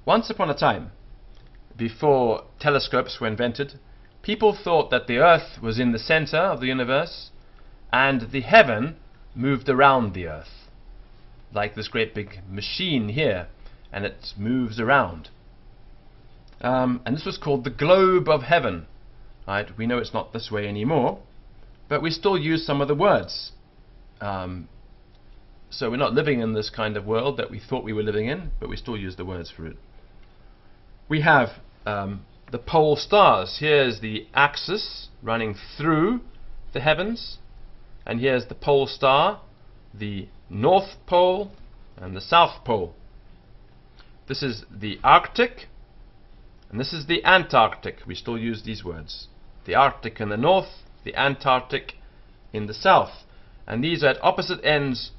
Once upon a time, before telescopes were invented, people thought that the Earth was in the center of the universe and the heaven moved around the Earth, like this great big machine here, and it moves around. And this was called the globe of heaven. Right? We know it's not this way anymore, but we still use some of the words. So we're not living in this kind of world that we thought we were living in, but we still use the words for it. We have the pole stars. Here's the axis running through the heavens, and here's the pole star, the North Pole and the South Pole. This is the Arctic, and this is the Antarctic. We still use these words. The Arctic in the north, the Antarctic in the south. And these are at opposite ends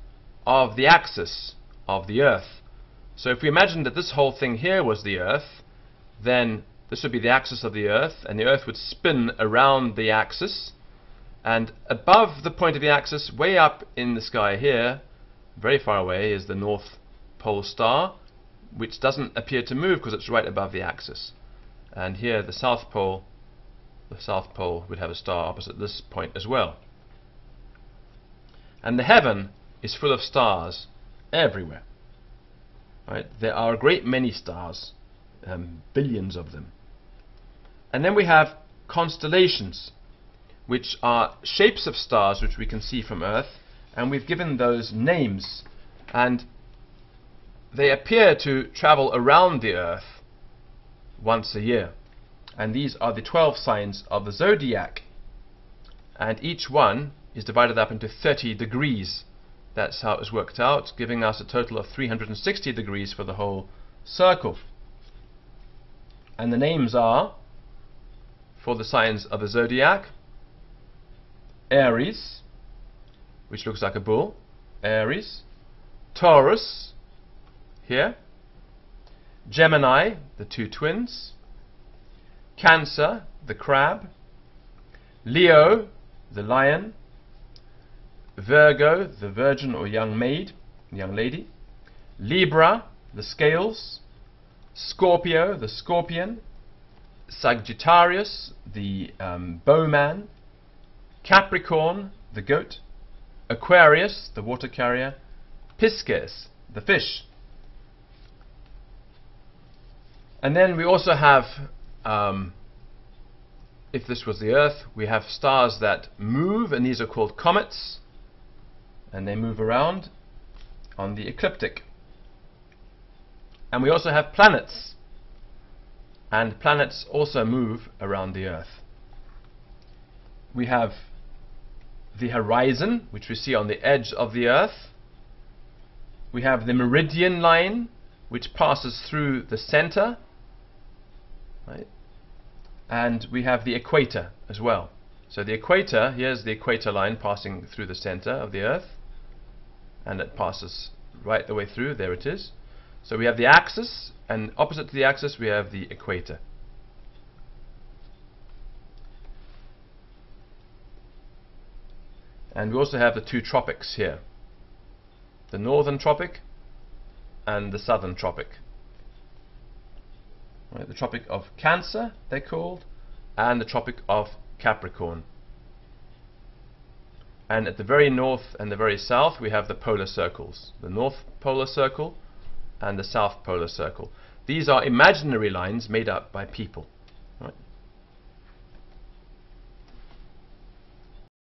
of the axis of the Earth. So if we imagine that this whole thing here was the Earth, then this would be the axis of the Earth, and the Earth would spin around the axis. And above the point of the axis, way up in the sky here, very far away, is the North Pole star, which doesn't appear to move because it's right above the axis. And here the South Pole would have a star opposite this point as well. And the heaven is full of stars everywhere. Right? There are a great many stars, billions of them. And then we have constellations, which are shapes of stars which we can see from Earth, and we've given those names, and they appear to travel around the Earth once a year. And these are the 12 signs of the zodiac, and each one is divided up into 30 degrees. That's how it was worked out, giving us a total of 360 degrees for the whole circle. And the names are, for the signs of the zodiac, Aries, which looks like a bull, Aries, Taurus, here, Gemini, the two twins, Cancer, the crab, Leo, the lion, Virgo, the virgin or young maid, young lady, Libra, the scales, Scorpio, the scorpion, Sagittarius, the bowman, Capricorn, the goat, Aquarius, the water carrier, Pisces, the fish. And then we also have, if this was the Earth, we have stars that move, and these are called comets, and they move around on the ecliptic. And we also have planets, and planets also move around the Earth. We have the horizon, which we see on the edge of the Earth. We have the meridian line, which passes through the center, right? And we have the equator as well. So the equator, here's the equator line passing through the center of the Earth, and it passes right the way through. There it is. So we have the axis, and opposite to the axis we have the equator. And we also have the two tropics here, the northern tropic and the southern tropic. Right, the Tropic of Cancer, they're called, and the Tropic of Capricorn. And at the very north and the very south we have the polar circles, the North Polar Circle and the South Polar Circle. These are imaginary lines made up by people. Right?